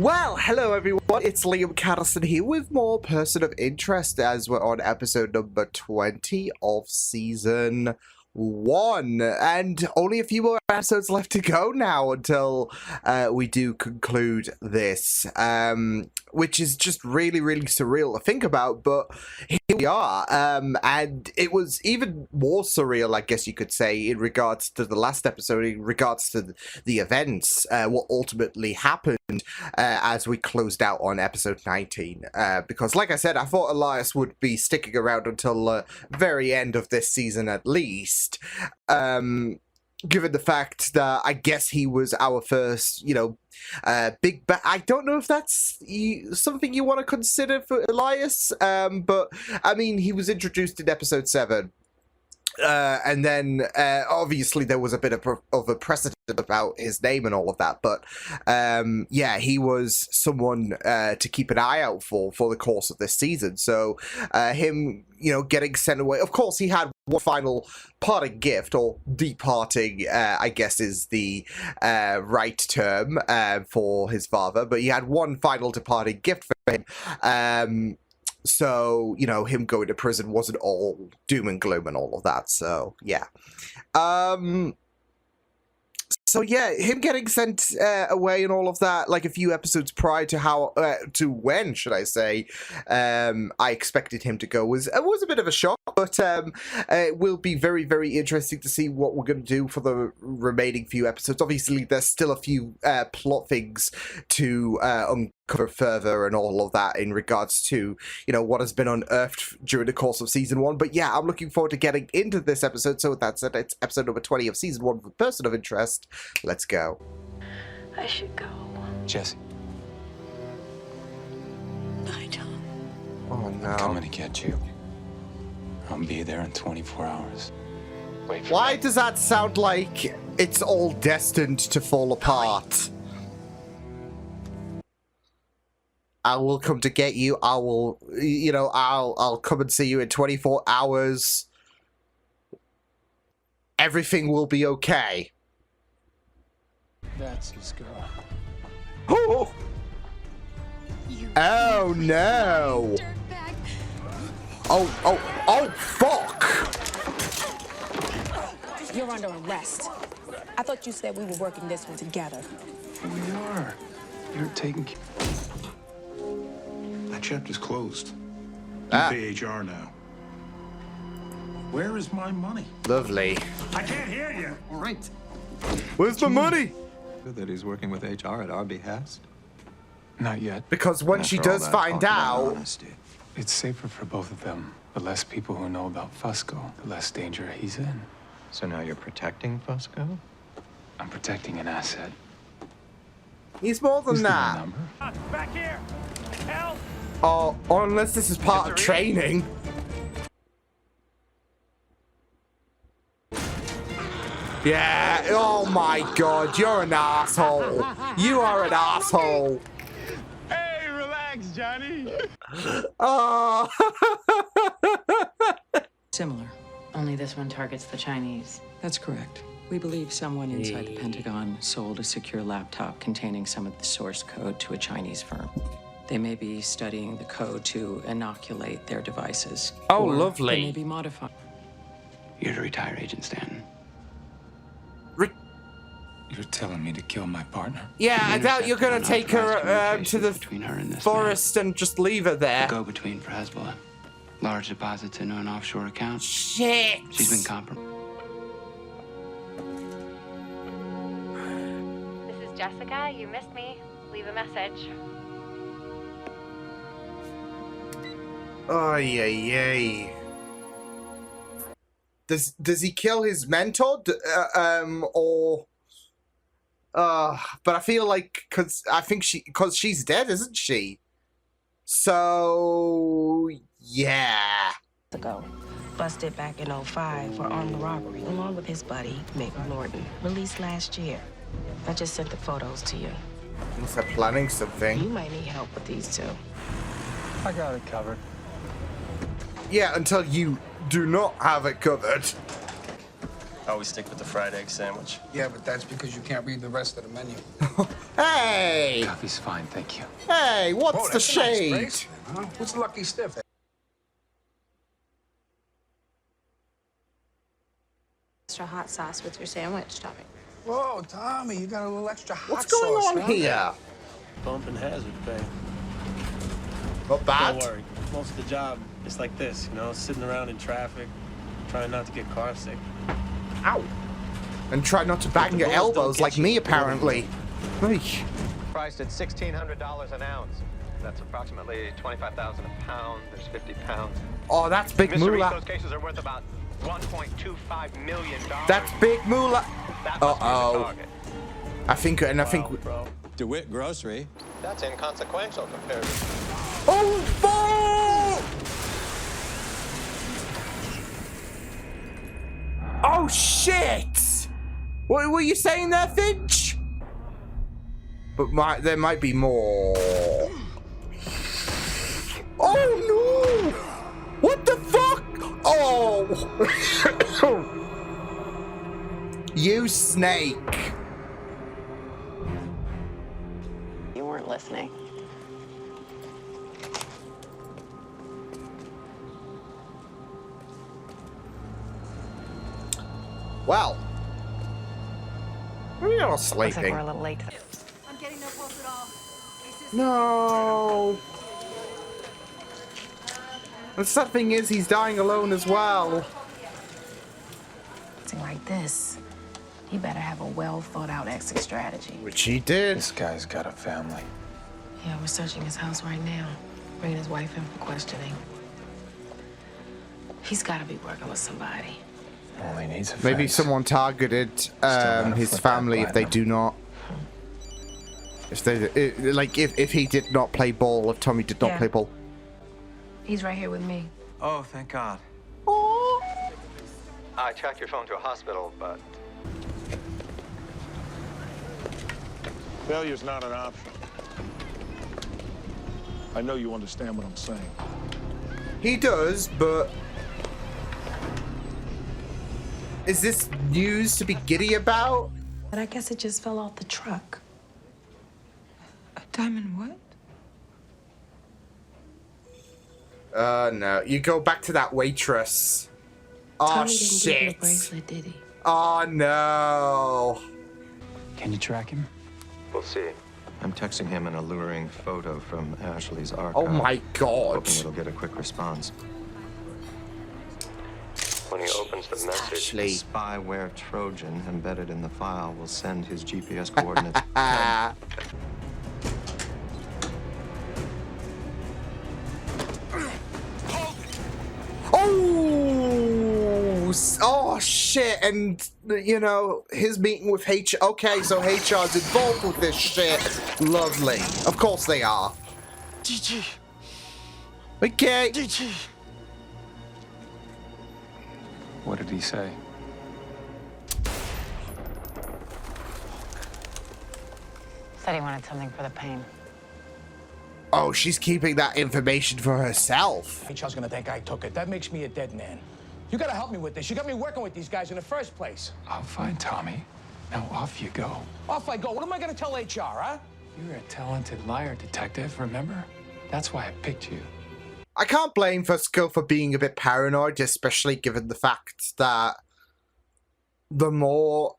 Well, hello everyone, it's Liam Catterson here with more Person of Interest as we're on episode number 20 of season 1, and only a few more episodes left to go now until we do conclude this, which is just really surreal to think about, but here we are, and it was even more surreal, I guess you could say, in regards to the last episode, in regards to the events, what ultimately happened as we closed out on episode 19, because like I said, I thought Elias would be sticking around until the very end of this season at least, given the fact that I guess he was our first, big bad. I don't know if that's something you want to consider for Elias, but I mean, he was introduced in episode 7. And then, obviously, there was a bit of a precedent about his name and all of that, but, yeah, he was someone to keep an eye out for the course of this season, so him, getting sent away, of course, he had one final parting gift, or departing, I guess is the right term for his father, but he had one final departing gift for him, so, him going to prison wasn't all doom and gloom and all of that, so, yeah. So, yeah, him getting sent away and all of that, like a few episodes prior to when, should I say, I expected him to go, was a bit of a shock, but it will be very interesting to see what we're going to do for the remaining few episodes. Obviously, there's still a few plot things to uncover further and all of that in regards to, what has been unearthed during the course of season 1. But yeah, I'm looking forward to getting into this episode. So with that said, it's episode number 20 of season 1 of Person of Interest. Let's go. I should go. Jesse. I don't. Oh no. I'm coming to get you. I'll be there in 24 hours. Wait for Why me. does that sound like it's all destined to fall apart? I will come to get you. I will, I'll come and see you in 24 hours. Everything will be okay. That's his girl. Oh! Oh no! Oh, fuck! You're under arrest. I thought you said we were working this one together. We are. You're taking. That chapter's closed. You Ah. pay HR now. Where is my money? Lovely. I can't hear you. All right. Where's the money? Good that he's working with HR at our behest. Not yet. Because when she After all does that find talk about out... honesty. It's safer for both of them. The less people who know about Fusco, the less danger he's in. So now you're protecting Fusco? I'm protecting an asset. He's more than Who's the that. number? Back here. Help! Oh, unless this is part of training. Yeah, oh my god, you're an asshole. You are an asshole. Hey, relax, Johnny. Oh. Similar, only this one targets the Chinese. That's correct. We believe someone inside the Pentagon sold a secure laptop containing some of the source code to a Chinese firm. They may be studying the code to inoculate their devices. Oh, or lovely. They may be modified. You're to retire Agent Stanton. You're telling me to kill my partner? Yeah, I doubt you're gonna take her to the between her and this forest and just leave her there. go between for Hezbollah. Large deposits into an offshore account. Shit. She's been compromised. This is Jessica. You missed me. Leave a message. Oh, yay. Does he kill his mentor? Or... but I feel like, because she's dead, isn't she? So, yeah. Ago, busted back in 05 for armed robbery, along with his buddy, Mick Norton, released last year. I just sent the photos to you. Unless they're planning You something. might need help with these two. I got it covered. Yeah, until you do not have it covered. I always stick with the fried egg sandwich. Yeah, but that's because you can't read the rest of the menu. Hey! Coffee's fine, thank you. Hey, what's Whoa, the that's a nice shade? bracelet, huh? What's Lucky Stiff? Extra hot sauce with your sandwich topping. Whoa, Tommy, you got a little extra hot What's going sauce, on huh? here? Bumping hazard pay. Not bad. Don't worry. Most of the job is like this, you know, sitting around in traffic, trying not to get car sick. Ow. And try not to bang your elbows like me, apparently. Hey. Priced at $1,600 an ounce. That's approximately 25,000 a pound. There's 50 pounds. Oh, that's big Mr. moolah. Those cases are worth about $1.25 million. That's big moolah. That must be the Uh-oh. target. I think... Bro. DeWitt Grocery. That's inconsequential compared to... Oh, fuck! Oh, shit! What were you saying there, Finch? But there might be more. Oh, no! What the fuck? Oh! You snake. You weren't listening. Well. We're all Looks like sleeping. we're a little late. I'm getting no pulse at all. No. The sad thing is, he's dying alone as well. Something like this, he better have a well thought out exit strategy. Which he did. This guy's got a family. Yeah, we're searching his house right now, bringing his wife in for questioning. He's got to be working with somebody. Only needs a Maybe fence. someone targeted gotta his flip family that if they platinum. do not. If he did not play ball, if Tommy did not Yeah. play ball. He's right here with me. Oh, thank God. I tracked your phone to a hospital, but... Failure's not an option. I know you understand what I'm saying. He does, but... Is this news to be giddy about? But I guess it just fell off the truck. A diamond what? No. You go back to that waitress. Oh, Tommy didn't give you a shit. bracelet, did he? Oh, no. Can you track him? We'll see. I'm texting him an alluring photo from Ashley's archive. Oh, my God. Hoping it'll get a quick response. When he opens the message, Ashley. spyware Trojan embedded in the file will send his GPS coordinates. Ah. Oh, shit. And, you know, his meeting with HR. Okay, so HR's involved with this shit. Lovely. Of course they are. GG. Okay. GG. What did he say? Said he wanted something for the pain. Oh, she's keeping that information for herself. HR's gonna think I took it. That makes me a dead man. You gotta help me with this. You got me working with these guys in the first place. I'll find Tommy. Now off you go. Off I go. What am I gonna tell HR, huh? You're a talented liar, detective, remember? That's why I picked you. I can't blame Fusco for being a bit paranoid, especially given the fact that the more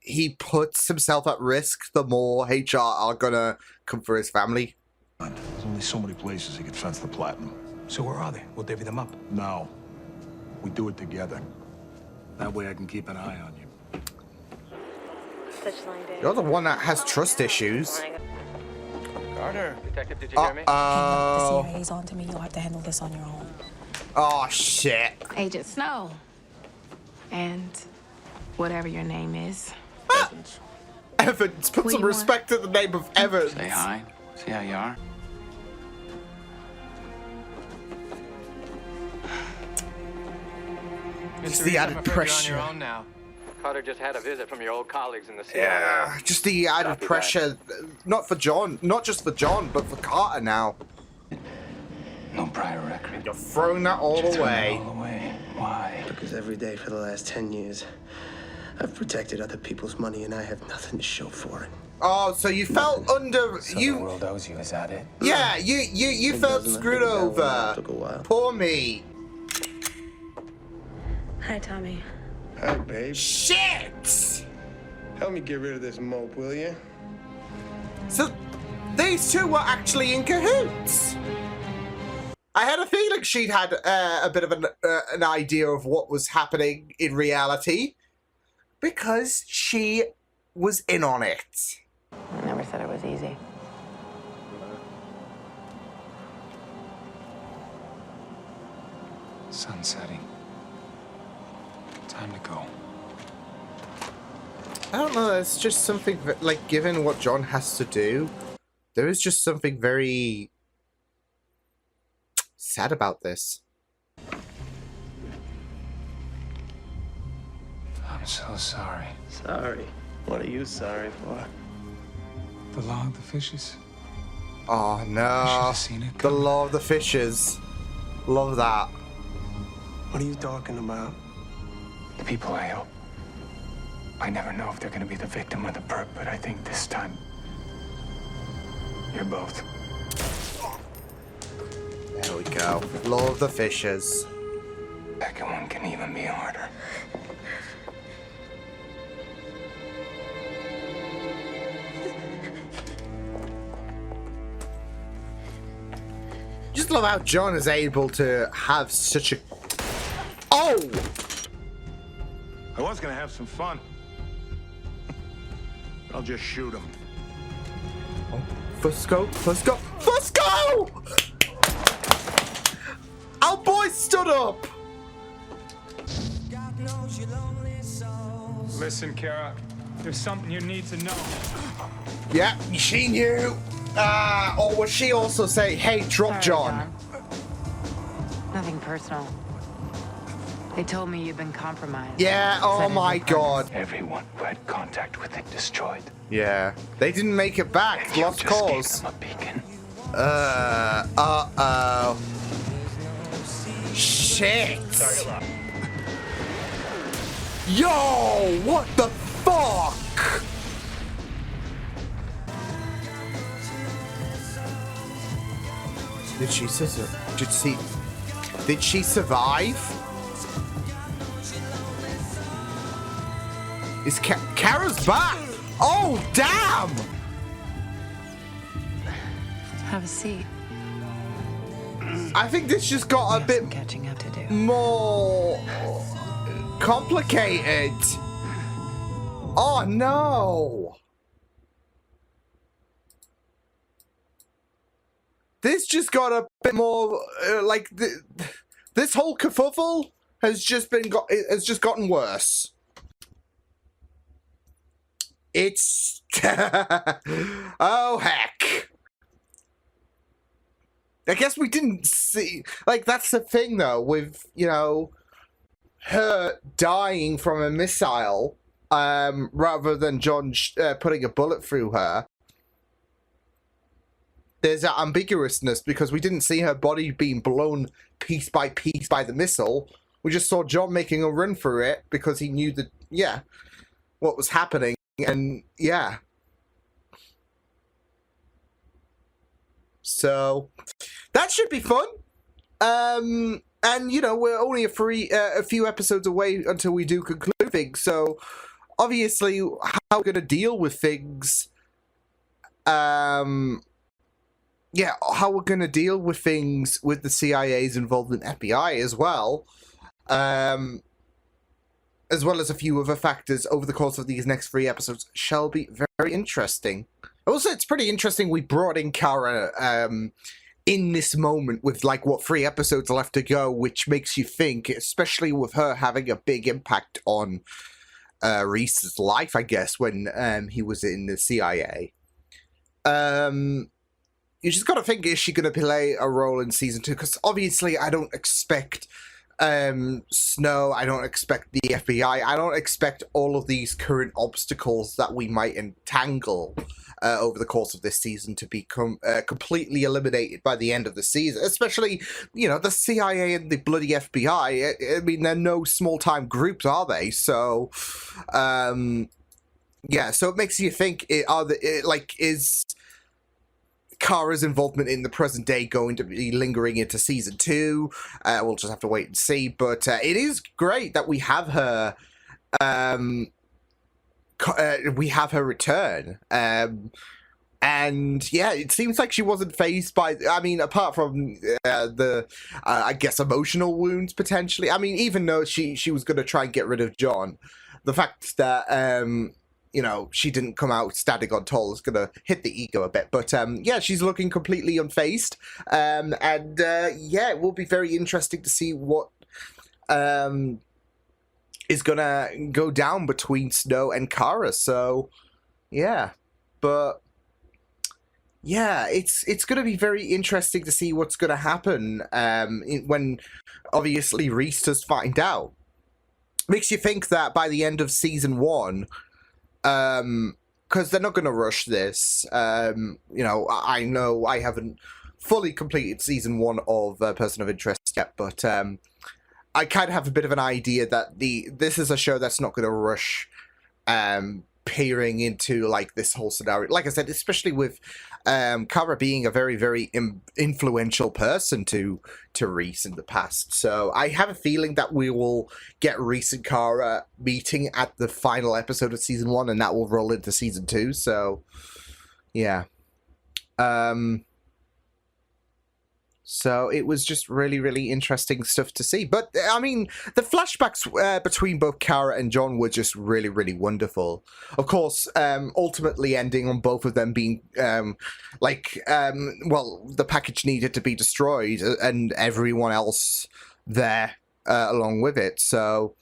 he puts himself at risk, the more HR are gonna come for his family. There's only so many places he could fence the platinum. So where are they? We'll divvy them up. No. We do it together. That way I can keep an eye on you. Such long day. You're the one that has trust issues. Carter. Detective, did you hear me? Uh-oh. The CIA's on to me. You'll have to handle this on your own. Oh, shit. Agent Snow. And whatever your name is. Evans. Put What some do you respect to the name of Evans. Say hi. See how you are? Just the added pressure. You're on your own now. Carter just had a visit from your old colleagues in the CIA. Yeah, just the added Copy that. pressure. Not for John. Not just for John, but for Carter now. No prior record. You're throwing that all Just throw it away. all away. Why? Because every day for the last 10 years, I've protected other people's money and I have nothing to show for it. Oh, so you felt under So you? the world owes you, is that it? Yeah, you felt screwed over. Took a while. Poor me. Hi, Tommy. Hi, babe. Shit! Help me get rid of this mope, will you? So these two were actually in cahoots. I had a feeling she'd had a bit of an idea of what was happening in reality because she was in on it. I never said it was easy. Sun setting. Time to go. I don't know, it's just something, like, given what John has to do, there is just something very sad about this. I'm so sorry. Sorry. What are you sorry for? The law of the fishes. Oh You should no, have seen it the coming. law of the fishes. Love that. What are you talking about? The people I help. I never know if they're gonna be the victim or the perp, but I think this time you're both. There we go. Law of the fishes. Second one can even be harder. Just love how John is able to have such a... Oh! I was gonna have some fun. I'll just shoot him. Fusco! Fusco! Fusco! Our boy stood up! Listen, Kara. There's something you need to know. Yeah, she knew. Or was she also say, hey, drop Sorry, John? Nothing personal. They told me you've been compromised. Yeah, oh Said my his apartment. god. Everyone who had contact with it destroyed. Yeah. They didn't make it back. And you Lost just gave cause. them a beacon. Uh-oh. Shit. Yo, what the fuck? Did she survive? Is Kara's back? Oh, damn! Have a seat. I think this just got a Have bit some catching up to do. more complicated. Oh no! This just got a bit more like this whole kerfuffle has just gotten worse. It's oh heck. I guess we didn't see, like, that's the thing though with, you know, her dying from a missile rather than John putting a bullet through her. There's that ambiguousness because we didn't see her body being blown piece by piece by the missile. We just saw John making a run for it because he knew that, yeah, what was happening. And yeah. So that should be fun. And you know, we're only a few episodes away until we do conclude things. So obviously, how we're gonna deal with things. Yeah, how we're gonna deal with things with the CIA's involvement in FBI as well. As well as a few other factors over the course of these next 3 episodes shall be very interesting. Also, it's pretty interesting we brought in Kara in this moment with, like, what, 3 episodes left to go, which makes you think, especially with her having a big impact on Reese's life, I guess, when he was in the CIA. You just gotta think, is she gonna play a role in season 2? Because obviously I don't expect Snow. I don't expect the FBI. I don't expect all of these current obstacles that we might entangle over the course of this season to become completely eliminated by the end of the season. Especially, the CIA and the bloody FBI. I mean, they're no small-time groups, are they? So, yeah. So it makes you think: is Kara's involvement in the present day going to be lingering into season 2? We'll just have to wait and see. But it is great that we have her. We have her return. And yeah, it seems like she wasn't fazed by. I mean, apart from the, I guess, emotional wounds potentially. I mean, even though she was going to try and get rid of John, the fact that she didn't come out standing on tall is going to hit the ego a bit. But yeah, she's looking completely unfazed. Yeah, it will be very interesting to see what is going to go down between Snow and Kara. So, yeah. But, yeah, it's going to be very interesting to see what's going to happen when, obviously, Reese does find out. Makes you think that by the end of season 1... because they're not going to rush this. I know I haven't fully completed season 1 of Person of Interest yet, but I kind of have a bit of an idea that this is a show that's not going to rush peering into like this whole scenario. Like I said, especially with Kara being a very, very influential person to Reese in the past. So I have a feeling that we will get Reese and Kara meeting at the final episode of season 1, and that will roll into season 2. So yeah. So it was just really, really interesting stuff to see. But, I mean, the flashbacks between both Kara and John were just really, really wonderful. Of course, ultimately ending on both of them being, the package needed to be destroyed and everyone else there along with it. So,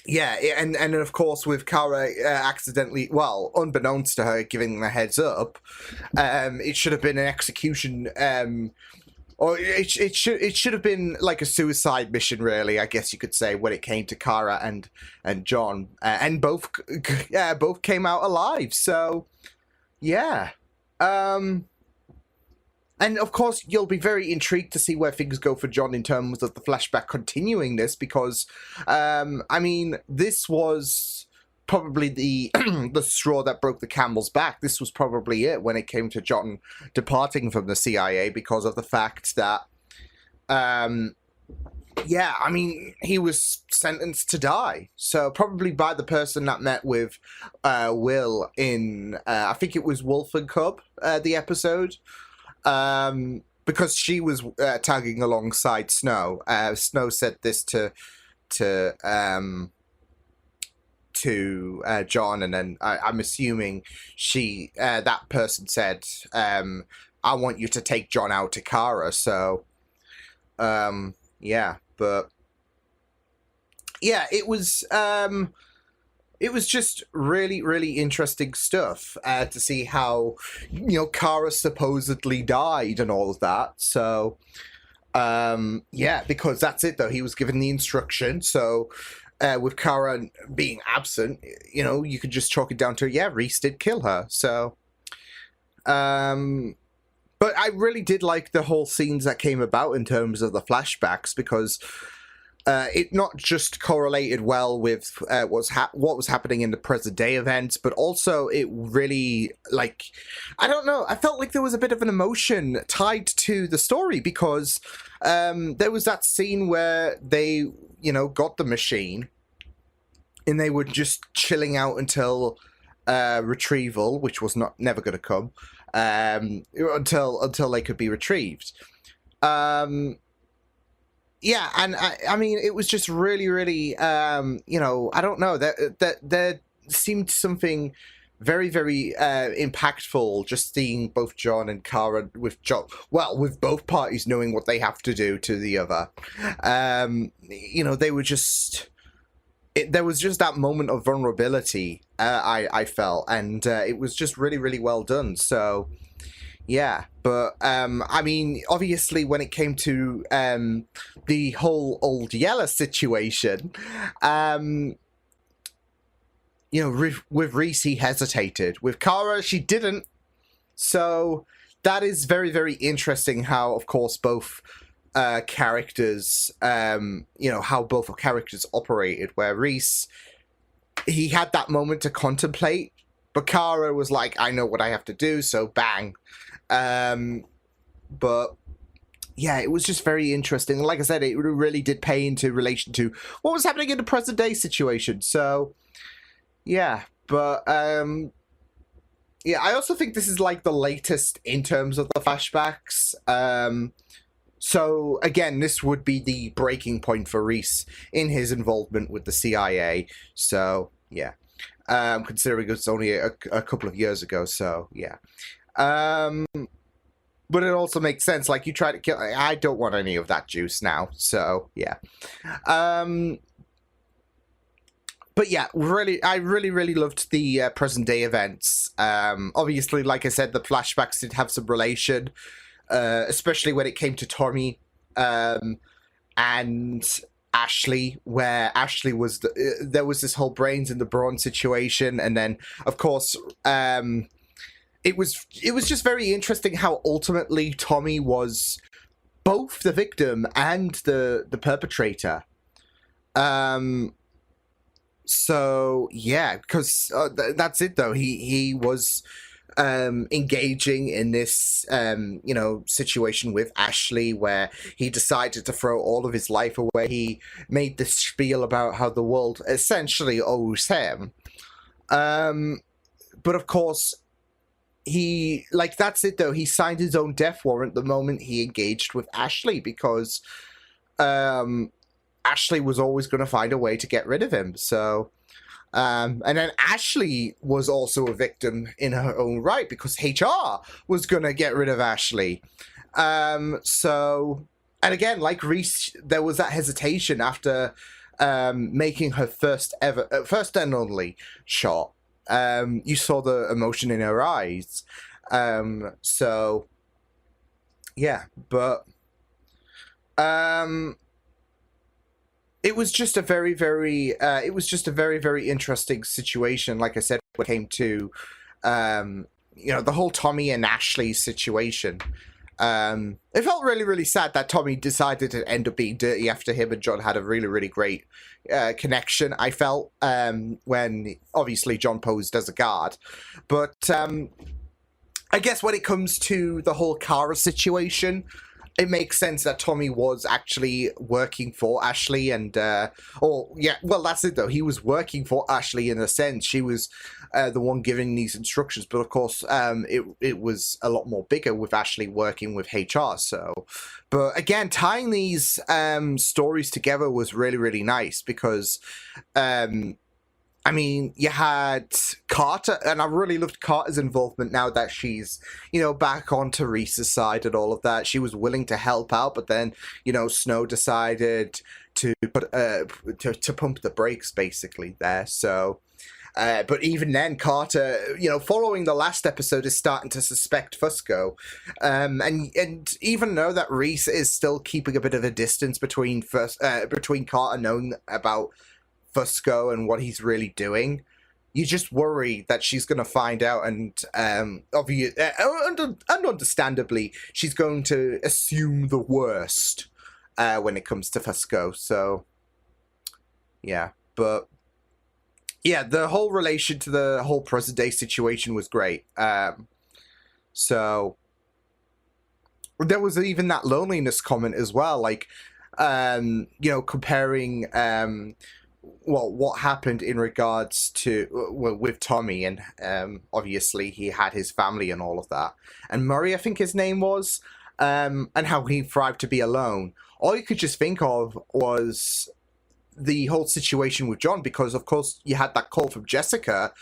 yeah, and of course with Kara accidentally, unbeknownst to her, giving the heads up, it should have been an execution, or it should have been like a suicide mission, really, I guess you could say, when it came to Kara and John, and both came out alive. So, yeah. And of course, you'll be very intrigued to see where things go for John in terms of the flashback continuing this, because, I mean, this was probably the the straw that broke the camel's back. This was probably it when it came to John departing from the CIA, because of the fact that, yeah, I mean, he was sentenced to die. So probably by the person that met with Will in, I think it was Wolf and Cub, the episode. Because she was tagging alongside Snow. Snow said this to John, and then I'm assuming that person said, "I want you to take John out to Kara." So, yeah, but yeah, it was just really, really interesting stuff to see how, Kara supposedly died and all of that. So, yeah, because that's it, though. He was given the instruction. So, with Kara being absent, you could just chalk it down to, yeah, Reese did kill her. So, but I really did like the whole scenes that came about in terms of the flashbacks, because it not just correlated well with what was happening in the present day events, but also it really, I don't know, I felt like there was a bit of an emotion tied to the story, because there was that scene where they, got the machine, and they were just chilling out until retrieval, which was never going to come, until they could be retrieved. Yeah, and I mean, it was just really, really, I don't know, there seemed something very, very impactful just seeing both John and Kara with both parties knowing what they have to do to the other. They were just... there was just that moment of vulnerability, I felt, and it was just really, really well done. So, Yeah, but I mean, obviously, when it came to the whole Old Yeller situation, with Reese, he hesitated. With Kara, she didn't. So that is very, very interesting how, of course, both characters, how both characters operated, where Reese, he had that moment to contemplate, but Kara was like, I know what I have to do, so bang. But yeah, it was just very interesting. Like I said, it really did pay into relation to what was happening in the present day situation. So yeah, but yeah, I also think this is like the latest in terms of the flashbacks. So again, this would be the breaking point for Reese in his involvement with the CIA. So yeah, considering it's only a couple of years ago. So yeah, but it also makes sense. Like, you try to kill. I don't want any of that juice now. So yeah. But yeah, I really loved the present day events. Obviously, like I said, the flashbacks did have some relation, especially when it came to Tommy and Ashley, where Ashley was there was this whole brains in the brawn situation, and then of course it was just very interesting how ultimately Tommy was both the victim and the perpetrator. So yeah, because that's it though. He was engaging in this situation with Ashley, where he decided to throw all of his life away. He made this spiel about how the world essentially owes him. But of course, that's it though. He signed his own death warrant the moment he engaged with Ashley, because Ashley was always going to find a way to get rid of him. So, and then Ashley was also a victim in her own right, because HR was going to get rid of Ashley. So, and again, like Reese, there was that hesitation after making her first and only shot. You saw the emotion in her eyes. So, yeah, but it was just a very, very, very interesting situation. Like I said, when it came to, the whole Tommy and Ashley situation. It felt really, really sad that Tommy decided to end up being dirty after him and John had a really, really great connection, I felt, when obviously John posed as a guard. But I guess when it comes to the whole Kara situation, it makes sense that Tommy was actually working for Ashley, and that's it though. He was working for Ashley in a sense. She was the one giving these instructions, but of course, it was a lot more bigger with Ashley working with HR. So, but again, tying these stories together was really, really nice, because I mean, you had Carter, and I really loved Carter's involvement now that she's, back onto Reese's side and all of that. She was willing to help out, but then, Snow decided to put to pump the brakes basically there. So, but even then, Carter, following the last episode, is starting to suspect Fusco, and even though that Reese is still keeping a bit of a distance between Carter knowing about Fusco and what he's really doing, you just worry that she's going to find out, and understandably, she's going to assume the worst when it comes to Fusco. So, yeah, but yeah, the whole relation to the whole present day situation was great. So there was even that loneliness comment as well, like comparing what happened in regards to with Tommy, and obviously he had his family and all of that, and Murray, I think his name was, and how he thrived to be alone. All you could just think of was the whole situation with John, because of course you had that call from Jessica,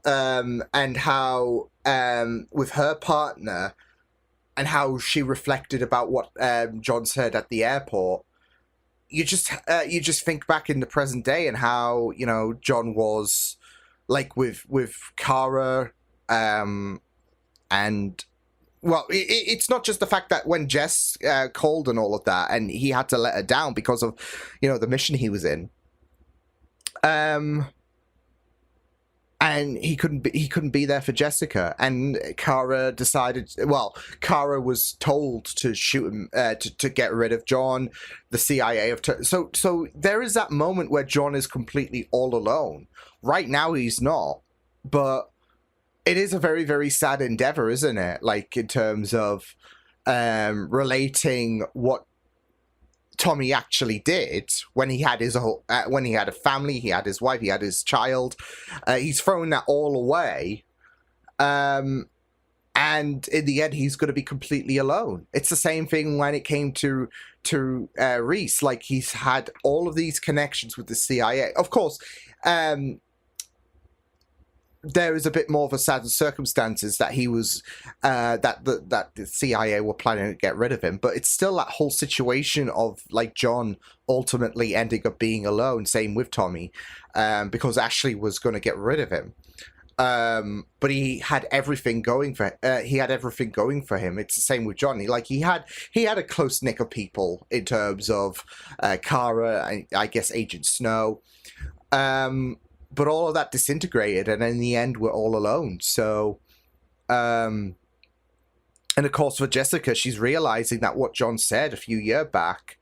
and how with her partner, and how she reflected about what John said at the airport. You just think back in the present day and how John was like with Kara, and well, it's not just the fact that when Jess called and all of that, and he had to let her down because of, the mission he was in. And he couldn't be there for Jessica, and Kara decided. Well, Kara was told to shoot him to get rid of John. The CIA so there is that moment where John is completely all alone. Right now he's not, but it is a very, very sad endeavor, isn't it? Like, in terms of relating what Tommy actually did when he had his when he had a family, he had his wife, he had his child. He's thrown that all away, and in the end, he's going to be completely alone. It's the same thing when it came to Reese. Like, he's had all of these connections with the CIA. Of course, there is a bit more of a sad circumstances that he was that the CIA were planning to get rid of him, but it's still that whole situation of, like, John ultimately ending up being alone. Same with Tommy, because Ashley was going to get rid of him, but he had everything going for him. It's the same with Johnny. Like, he had a close knit of people in terms of Kara, I guess Agent Snow. But all of that disintegrated, and in the end, we're all alone. So, and of course, for Jessica, she's realizing that what John said a few years back,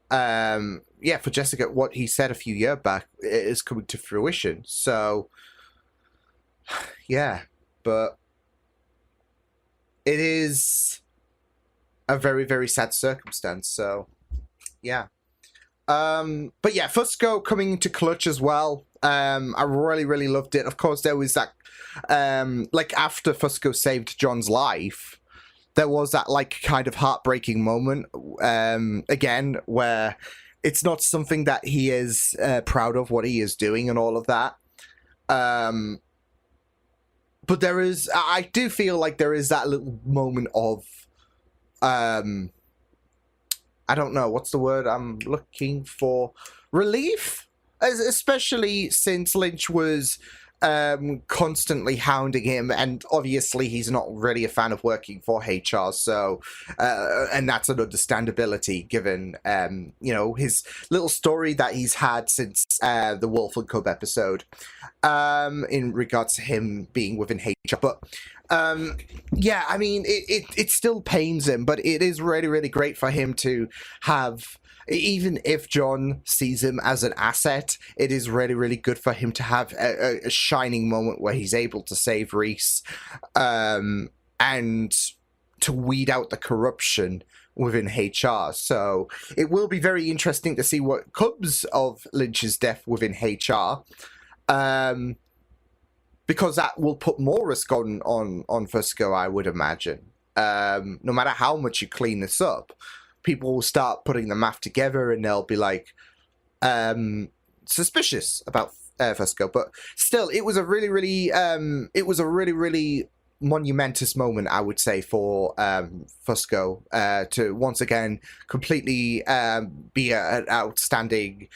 for Jessica, what he said a few years back is coming to fruition. So, yeah, but it is a very, very sad circumstance. So, yeah. But yeah, Fusco coming into clutch as well. I really, really loved it. Of course, there was that, like, after Fusco saved John's life, there was that, like, kind of heartbreaking moment, again, where it's not something that he is proud of what he is doing and all of that. But I do feel like there is that little moment of, I don't know, what's the word I'm looking for? Relief? Especially since Lynch was constantly hounding him, and obviously he's not really a fan of working for HR, so, and that's an understandability given, his little story that he's had since the Wolf and Cub episode, in regards to him being within HR, but yeah, I mean, it still pains him, but it is really, really great for him to have, even if John sees him as an asset, it is really, really good for him to have a shining moment where he's able to save Reese, and to weed out the corruption within HR. So it will be very interesting to see what comes of Lynch's death within HR. Because that will put more risk on Fusco, I would imagine. No matter how much you clean this up, people will start putting the math together, and they'll be like suspicious about Fusco. But still, it was a really, really, really monumentous moment, I would say, for Fusco to once again completely be an outstanding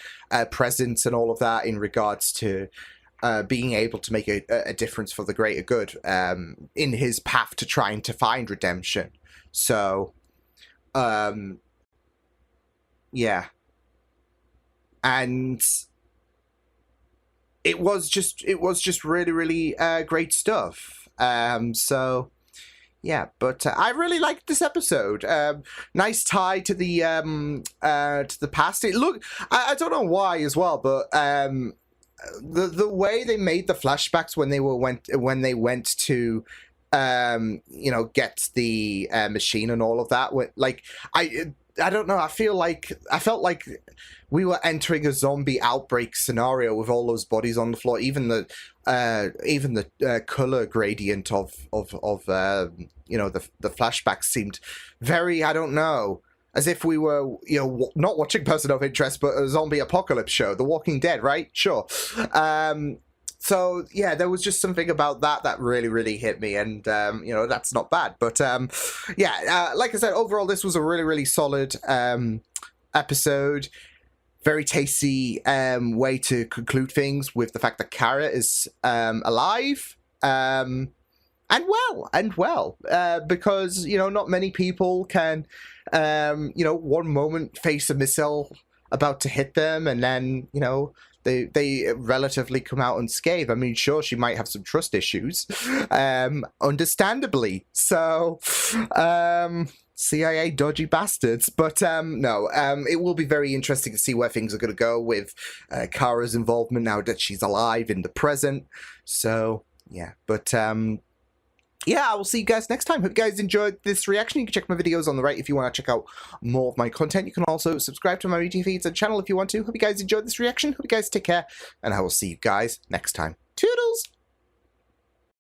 presence and all of that in regards to being able to make a difference for the greater good in his path to trying to find redemption. So, yeah. And it was just really, really great stuff. So, yeah, but I really liked this episode. Nice tie to the past. I don't know why as well, but the way they made the flashbacks when they went to get the machine and all of that, like, I don't know, I felt like we were entering a zombie outbreak scenario with all those bodies on the floor. Even the color gradient of the flashbacks seemed very, I don't know, as if we were, not watching Person of Interest, but a zombie apocalypse show, The Walking Dead, right? Sure. So, yeah, there was just something about that really, really hit me, and, that's not bad. But, like I said, overall, this was a really, really solid episode. Very tasty way to conclude things with the fact that Kara is alive. because, you know, not many people can, you know, one moment face a missile about to hit them, and then, you know, they relatively come out unscathed. I mean, sure, she might have some trust issues, understandably. So, CIA dodgy bastards. But no, it will be very interesting to see where things are going to go with Kara's involvement now that she's alive in the present. So, yeah. But, yeah, I will see you guys next time. Hope you guys enjoyed this reaction. You can check my videos on the right if you want to check out more of my content. You can also subscribe to my media feeds and channel if you want to. Hope you guys enjoyed this reaction. Hope you guys take care, and I will see you guys next time. Toodles!